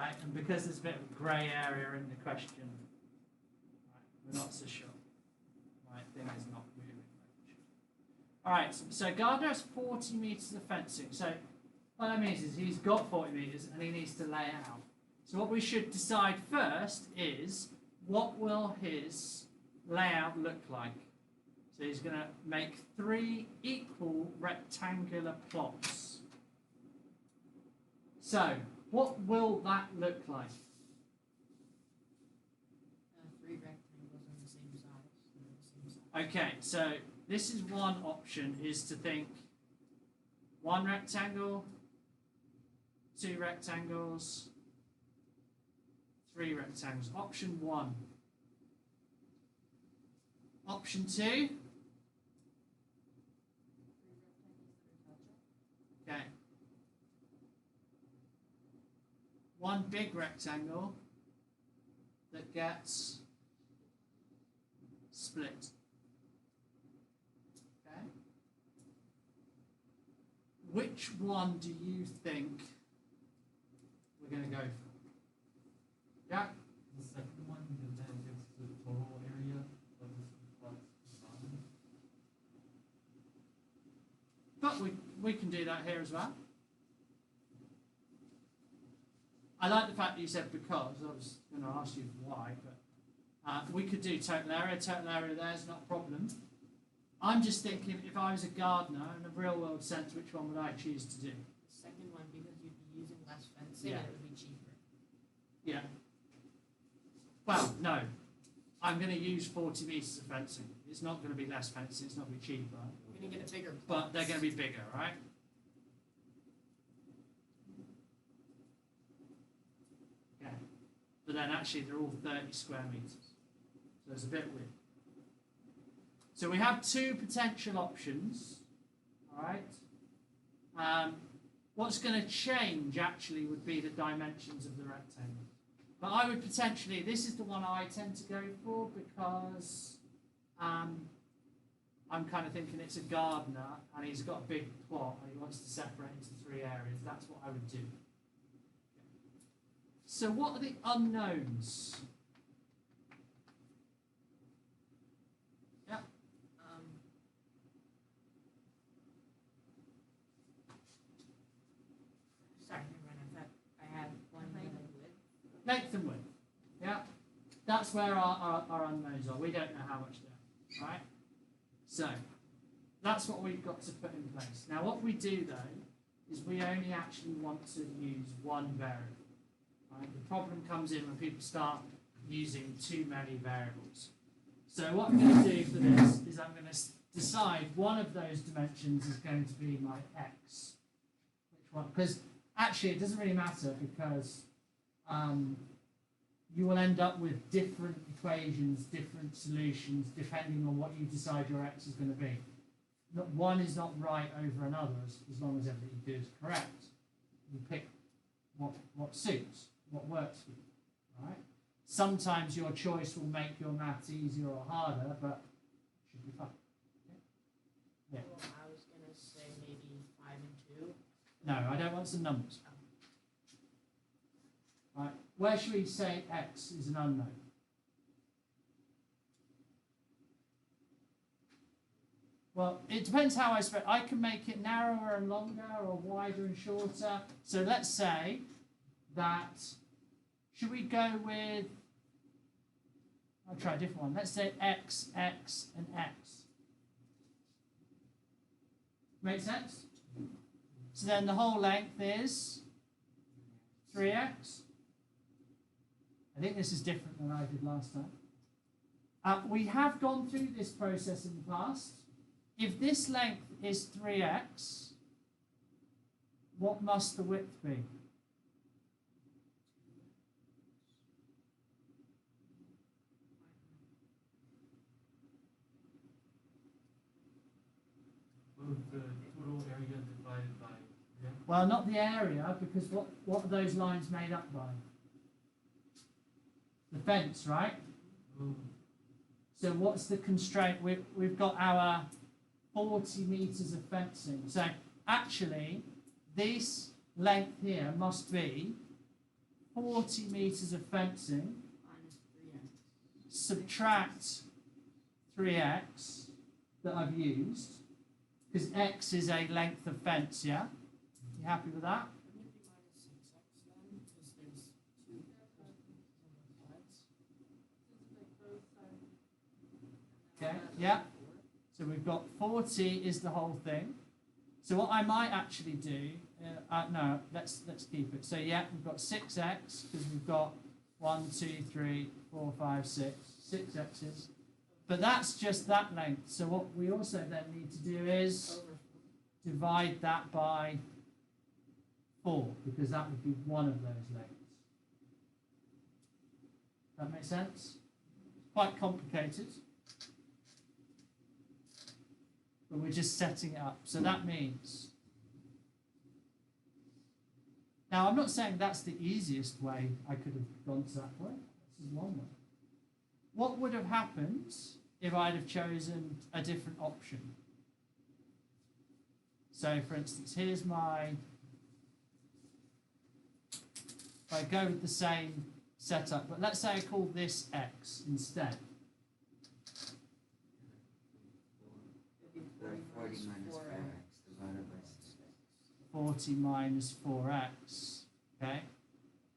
right? And because there's a bit of grey area in the question, right, we're not so sure. Right, thing is not moving. All right, so Gardner has 40 metres of fencing. So what that means is he's got 40 metres and he needs to lay it out. So what we should decide first is what will his layout look like. So he's going to make 3 equal rectangular plots. So what will that look like? 3 rectangles on the same size. Okay, so this is one option, is to think 1 rectangle, 2 rectangles, 3 rectangles. Option 1. Option 2. Okay. 1 big rectangle that gets split. Okay. Which one do you think we're going to go for? Yeah? The second one, because then it gives the total area of this plot combined. But we can do that here as well. I like the fact that you said because. I was going to ask you why, but we could do total area. Total area there is not a problem. I'm just thinking, if I was a gardener in a real world sense, which one would I choose to do? The second one, because you'd be using less fencing, Yeah. and it would be cheaper. Yeah. Well, no. I'm going to use 40 metres of fencing. It's not going to be less fencing. It's not going to be cheaper. You're going to get a bigger plot. But they're going to be bigger, right? Okay. But then actually they're all 30 square metres. So it's a bit weird. So we have 2 potential options. All right. What's going to change actually would be the dimensions of the rectangle. But I would potentially, this is the one I tend to go for because I'm kind of thinking it's a gardener and he's got a big plot and he wants to separate into 3 areas. That's what I would do. So what are the unknowns? Yeah. Sorry, I thought I had one length and width. Length and width. Yeah. That's where our unknowns are. We don't know how much they are. Right? So that's what we've got to put in place. Now what we do though is we only actually want to use one variable. Right? The problem comes in when people start using too many variables. So what I'm going to do for this is I'm going to decide one of those dimensions is going to be my x. Which one? Because actually it doesn't really matter because you will end up with different equations, different solutions, depending on what you decide your x is going to be. One is not right over another as long as everything you do is correct. You pick what suits, what works for you. Right? Sometimes your choice will make your maths easier or harder, but it should be fun. Yeah. Well, I was going to say maybe 5 and 2. No, I don't want some numbers. Right. Where should we say x is an unknown? Well, it depends how I spread. I can make it narrower and longer or wider and shorter. So let's say that, should we go with, I'll try a different one. Let's say x, x, and x. Make sense? So then the whole length is 3x. I think this is different than I did last time. We have gone through this process in the past. If this length is 3x, what must the width be? The total area divided by, yeah. Well, not the area, because what are those lines made up by? The fence, right? So what's the constraint? We've got our 40 metres of fencing. So actually, this length here must be 40 metres of fencing, Minus 3x. subtract 3x that I've used, because x is a length of fence, yeah? You happy with that? Wouldn't it be minus 6x then? Because there's 2 sides. Okay, yeah. So we've got 40 is the whole thing. So what I might actually do, no, let's keep it. So yeah, we've got 6x, because we've got 1, 2, 3, 4, 5, 6 x's. But that's just that length. So what we also then need to do is divide that by 4, because that would be one of those lengths. That makes sense? Quite complicated. But we're just setting it up. So that means, now I'm not saying that's the easiest way I could have gone to that point. This is one way. What would have happened if I'd have chosen a different option? So for instance, here's my, if I go with the same setup, but let's say I call this x instead. 40 minus 4x divided by 6x. 40 minus 4x, okay?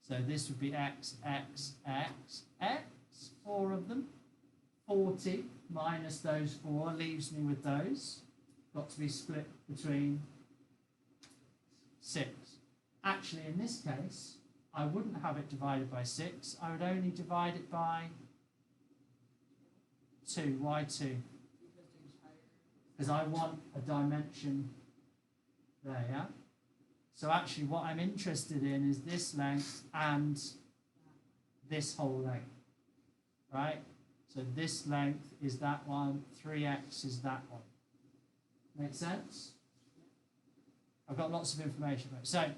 So this would be x, x, x, x, 4 of them. 40 minus those 4 leaves me with those. Got to be split between 6. Actually, in this case, I wouldn't have it divided by 6. I would only divide it by 2. Why 2? Because I want a dimension there, yeah? So actually what I'm interested in is this length and this whole length, right? So this length is that one, 3x is that one. Make sense? I've got lots of information. So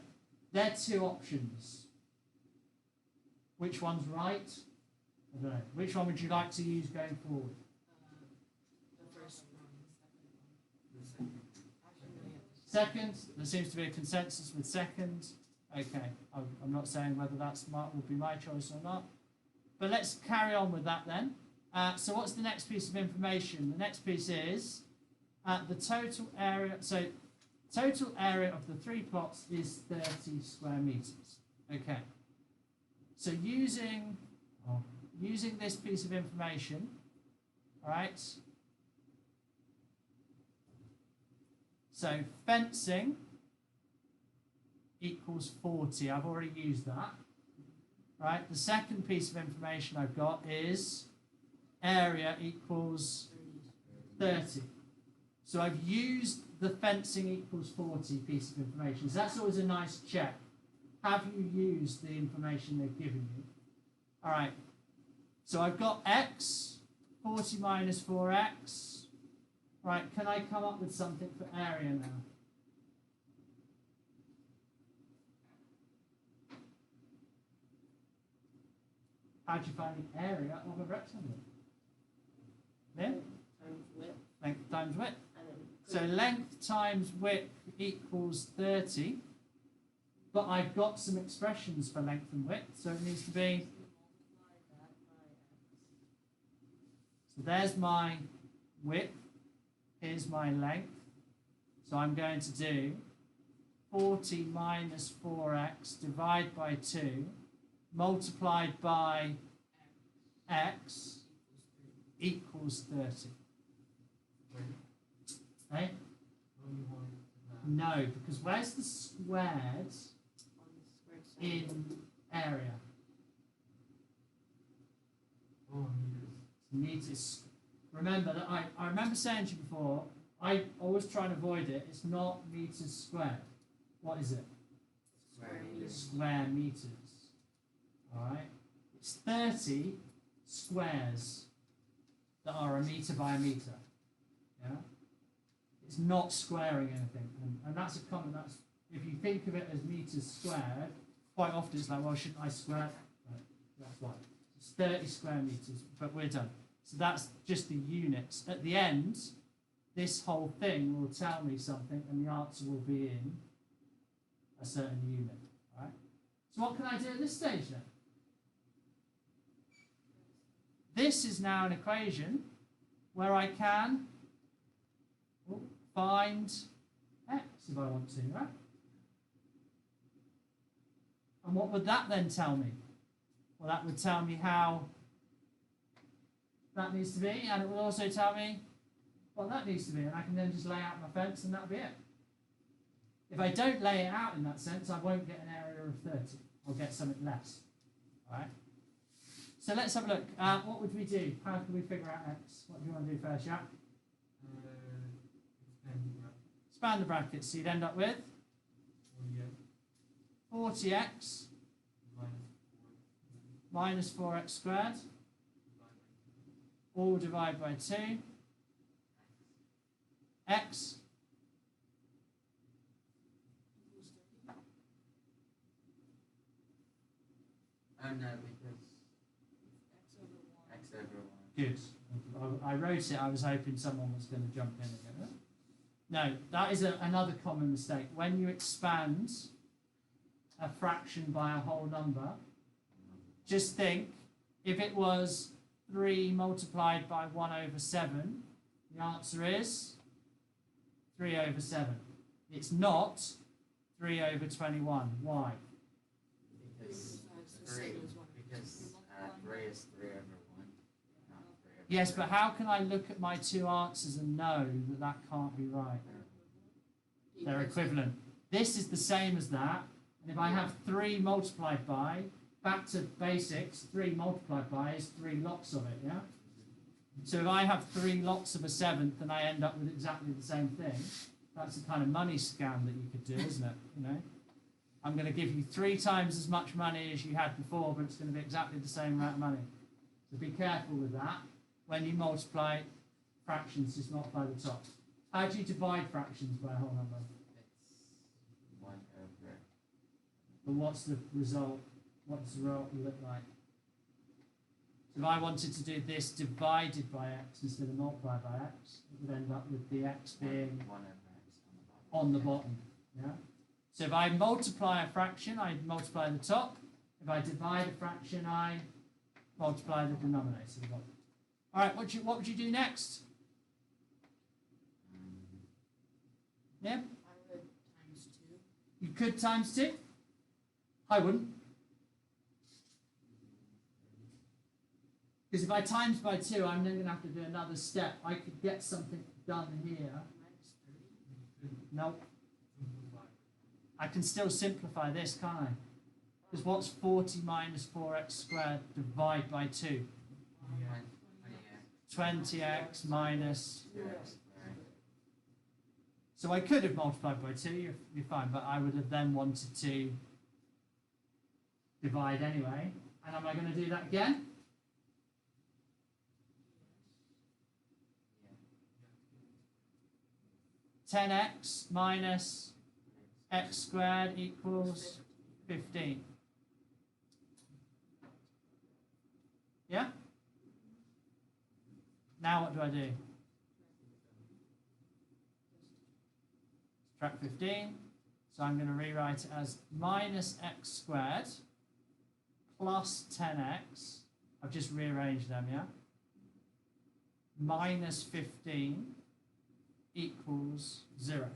there are 2 options. Which one's right? I don't know. Which one would you like to use going forward? The first one. Second, there seems to be a consensus with second. Okay, I'm not saying whether that's would be my choice or not. But let's carry on with that then. So what's the next piece of information? The next piece is the total area. So total area of the 3 plots is 30 square meters. Okay. So using this piece of information, all right. So fencing equals 40. I've already used that. Right. The second piece of information I've got is area equals 30. So I've used the fencing equals 40 piece of information. So that's always a nice check. Have you used the information they've given you? All right. So I've got x, 40 minus 4x. Right, can I come up with something for area now? How do you find the area of a rectangle? Yeah? Times width. Length times width. So length times width equals 30. But I've got some expressions for length and width, so it needs to be. So there's my width. Here's my length. So I'm going to do 40 minus 4x divided by 2 multiplied by x equals 30. Okay? No, because where's the squared in area? Meters. Remember that I remember saying to you before, I always try and avoid it. It's not meters squared. What is it? Square meters. Square meters. Alright? It's 30 squares that are a meter by a meter. Yeah? It's not squaring anything. And that's a common, that's, if you think of it as meters squared, quite often it's like, well, shouldn't I square? Right, that's why. It's 30 square meters, but we're done. So that's just the units. At the end, this whole thing will tell me something, and the answer will be in a certain unit. Right? So what can I do at this stage then? This is now an equation where I can find x if I want to, right? And what would that then tell me? Well, that would tell me how that needs to be, and it will also tell me what that needs to be, and I can then just lay out my fence and that'll be it. If I don't lay it out in that sense, I won't get an area of 30. I'll get something less. All right? So let's have a look. What would we do? How can we figure out x? What do you want to do first, Jack? Expand the brackets. So you'd end up with 40x minus 4x squared, all divided by 2, x Oh no, because x over 1. Good. I wrote it, I was hoping someone was going to jump in again. No, that is another common mistake. When you expand a fraction by a whole number, just think, if it was 3 multiplied by 1 over 7, the answer is 3 over 7. It's not 3 over 21. Why? Because 3 is 3 over 1. Not 3 over Yes, but how can I look at my two answers and know that that can't be right? They're equivalent. This is the same as that. And if I have 3 multiplied by, back to basics, 3 multiplied by is 3 lots of it, yeah? So if I have 3 lots of a seventh and I end up with exactly the same thing, that's the kind of money scam that you could do, isn't it? You know, I'm going to give you 3 times as much money as you had before, but it's going to be exactly the same amount of money. So be careful with that. When you multiply fractions, just multiply the top. How do you divide fractions by a whole number? It's 1 over. But what's the result? What does the result look like? So if I wanted to do this divided by x instead of multiplied by x, it would end up with the x being 1 over x on the bottom. Yeah. So if I multiply a fraction, I multiply the top. If I divide a fraction, I multiply the denominator. The bottom. All right. What would you do next? Yeah. I would times 2. You could times 2. I wouldn't. Because if I times by 2, I'm then going to have to do another step. I could get something done here. Minus 30. No. I can still simplify this, can't I? Because what's 40 minus 4x squared divided by 2? 20x minus... So I could have multiplied by 2, you're fine, but I would have then wanted to divide anyway. And am I going to do that again? Yeah. 10x minus x squared equals 15. Yeah? Now what do I do? Subtract 15. So I'm going to rewrite it as minus x squared plus 10x. I've just rearranged them, yeah? Minus 15 equals 0.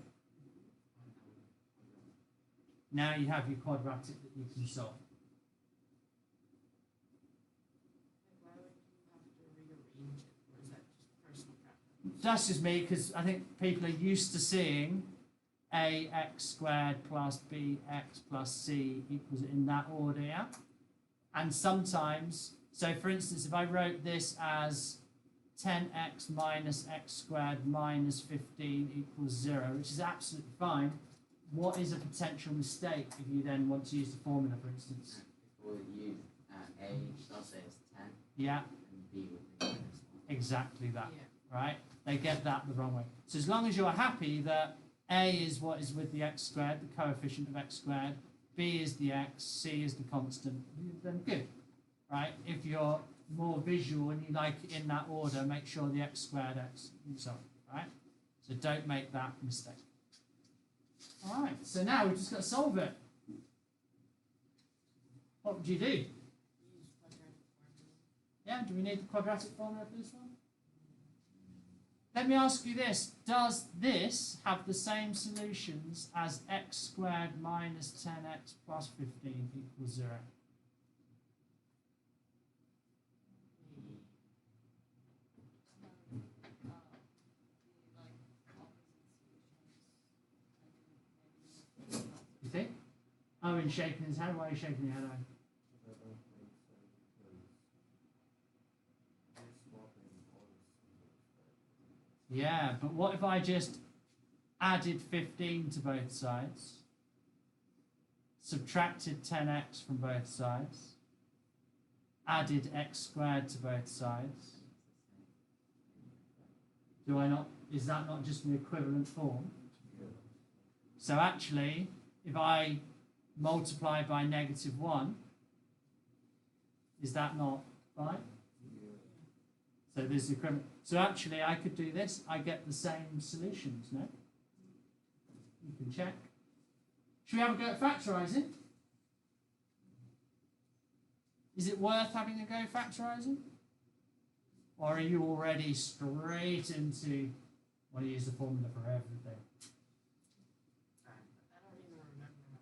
Now you have your quadratic that you can solve. Why would you have to rearrange it, or is that just personal preference? That's just me, because I think people are used to seeing ax squared plus bx plus c equals in that order, yeah? And sometimes, so for instance, if I wrote this as 10x minus x squared minus 15 equals 0, which is absolutely fine, what is a potential mistake if you then want to use the formula, for instance? Well, you a they'll say it's 10. Yeah, And b would be minus 1. exactly that, Yeah. right? They get that the wrong way. So as long as you're happy that a is what is with the x squared, the coefficient of x squared, b is the x, c is the constant, then good, right? If you're more visual and you like it in that order, make sure the x squared, x, and so on, right? So don't make that mistake. All right, so now we've just got to solve it. What would you do? Use quadratic formula. Yeah, do we need the quadratic formula for this one? Let me ask you this. Does this have the same solutions as x squared minus 10x plus 15 equals 0? You think? Owen's shaking his head. Why are you shaking your head, Owen? Yeah, but what if I just added 15 to both sides, subtracted 10x from both sides, added x squared to both sides? Do I not? Is that not just an equivalent form? So actually, if I multiply by -1, is that not fine? So this is equivalent. So actually, I could do this. I get the same solutions, no? You can check. Should we have a go at factorising? Is it worth having a go at factorising? Or are you already straight into, want to use the formula for everything? I don't even remember.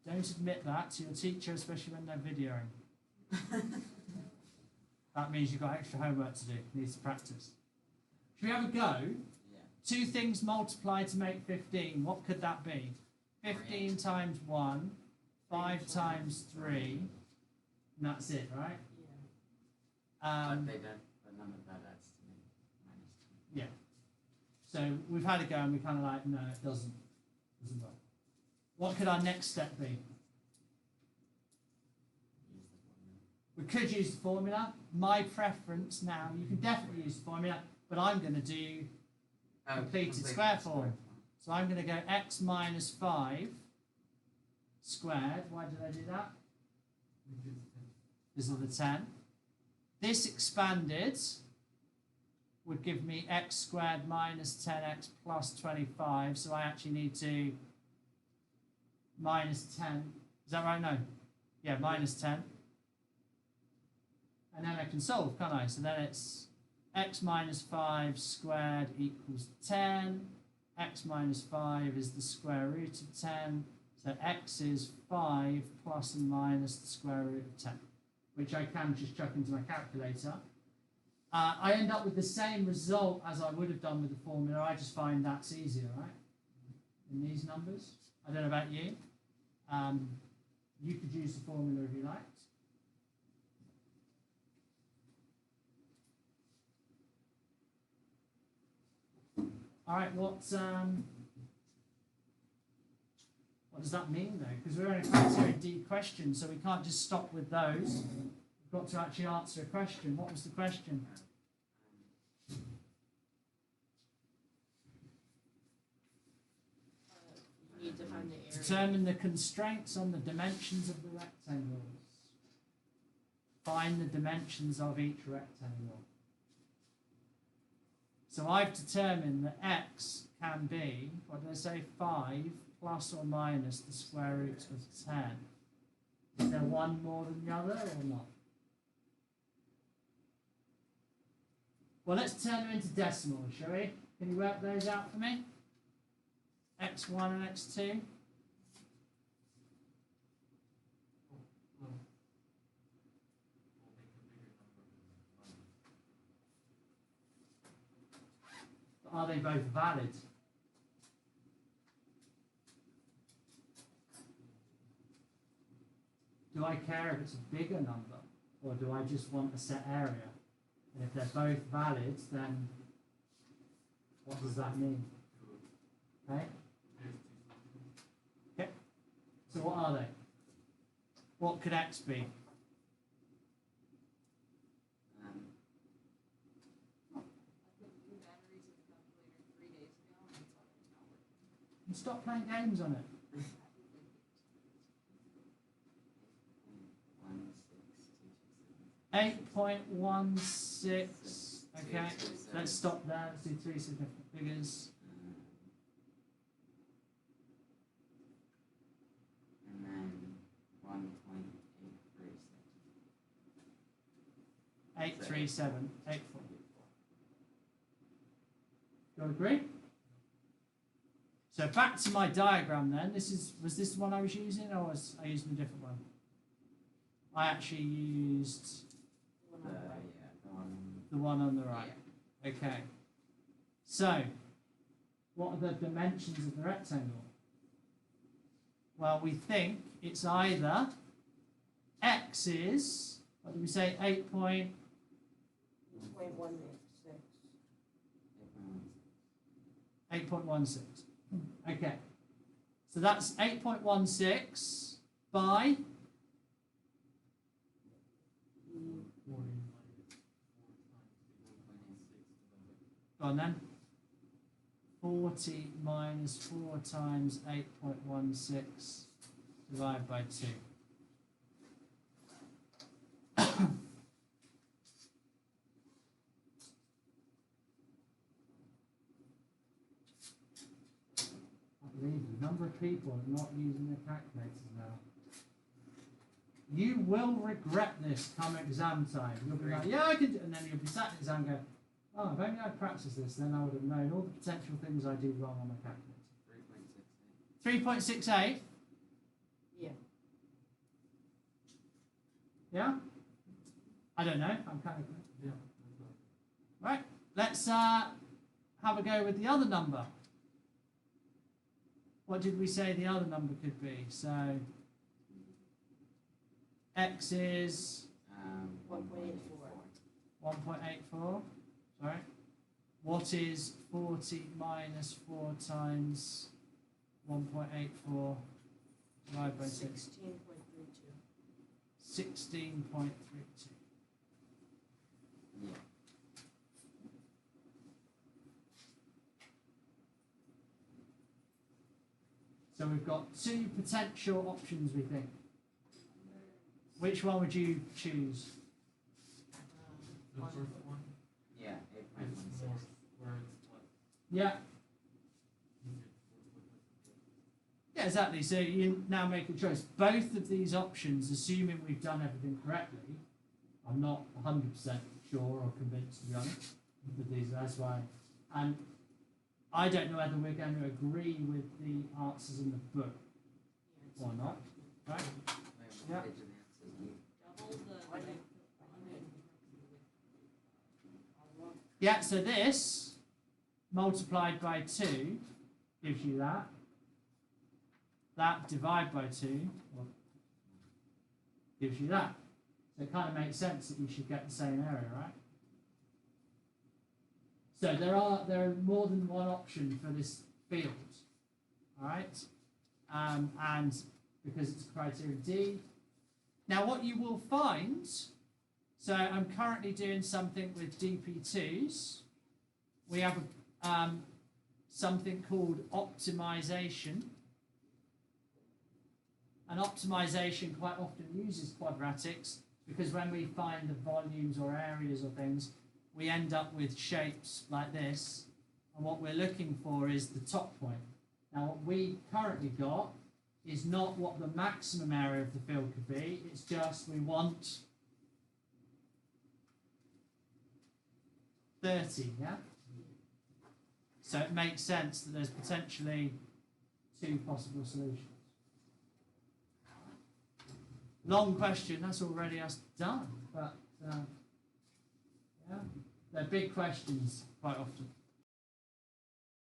Don't admit that to your teacher, especially when they're videoing. That means you've got extra homework to do. Needs to practice. Should we have a go? Yeah. 2 things multiply to make 15. What could that be? 15 times 1, 5 times 3, and that's it, right? Yeah. But they don't, but none of that adds to -2. Yeah. So we've had a go and we're kind of like, no, it doesn't work. What could our next step be? Use the formula. We could use the formula. My preference now, you can definitely use the formula, but I'm going to do completed square form. So I'm going to go x minus 5 squared. Why did I do that? Because of the 10. This expanded would give me x squared minus 10x plus 25. So I actually need to minus 10. Is that right? No. Yeah, minus 10. And then I can solve, can't I? So then it's x minus 5 squared equals 10. X minus 5 is the square root of 10. So x is 5 plus and minus the square root of 10, which I can just chuck into my calculator. I end up with the same result as I would have done with the formula. I just find that's easier, right? In these numbers. I don't know about you. You could use the formula if you liked. All right, what does that mean, though? Because we're in a criteria D question, so we can't just stop with those. We've got to actually answer a question. What was the question? You need to find the area. Determine the constraints on the dimensions of the rectangles. Find the dimensions of each rectangle. So I've determined that x can be, what did I say, 5 plus or minus the square root of 10. Is there one more than the other or not? Well, let's turn them into decimals, shall we? Can you work those out for me? x1 and x2. Are they both valid? Do I care if it's a bigger number, or do I just want a set area? And if they're both valid, then what does that mean? Okay? Okay. So what are they? What could x be? And stop playing games on it. 8.16. Okay, let's stop there. Let's do 3 significant figures. And 83784. Do you all agree? So back to my diagram then. Was this the one I was using, or was I using a different one? I actually used the one on the right. Okay. So, what are the dimensions of the rectangle? Well, we think it's either x is, what did we say, 8.186. 8.16. Okay. So that's 8.16 by 40 minus 4 times 8.16 divided by 2. I believe the number of people are not using their calculators now. You will regret this come exam time. You'll be like, yeah, I can do, and then you'll be sat in the exam and go, oh, if only I'd practiced this, then I would have known all the potential things I do wrong on my calculator. 3.68? Yeah. Yeah? I don't know. I'm kind of... Yeah. Right. Let's have a go with the other number. What did we say the other number could be? So, x is... 1.84. 1.84. Sorry. What is 40 minus 4 times 1.84 divided by 6? 16.32. 16.32. Yeah. So we've got two potential options, we think. Which one would you choose? The first one Yeah, is 8.16. more where it's like Yeah. Yeah, exactly. So you now make a choice. Both of these options, assuming we've done everything correctly, I'm not 100% sure or convinced, to be honest, with these. That's why. And I don't know whether we're going to agree with the answers in the book or not. Right? Yeah. Yeah, so this multiplied by 2 gives you that. That divided by 2 gives you that. So it kind of makes sense that you should get the same area, right? So there are more than one option for this field, all right? And because it's criteria D. Now what you will find, so I'm currently doing something with DP2s. We have something called optimization. And optimization quite often uses quadratics because when we find the volumes or areas or things, we end up with shapes like this, and what we're looking for is the top point. Now what we currently got is not what the maximum area of the field could be, it's just we want 30, yeah? So it makes sense that there's potentially two possible solutions. Long question, that's already us done, but yeah, they're big questions quite often.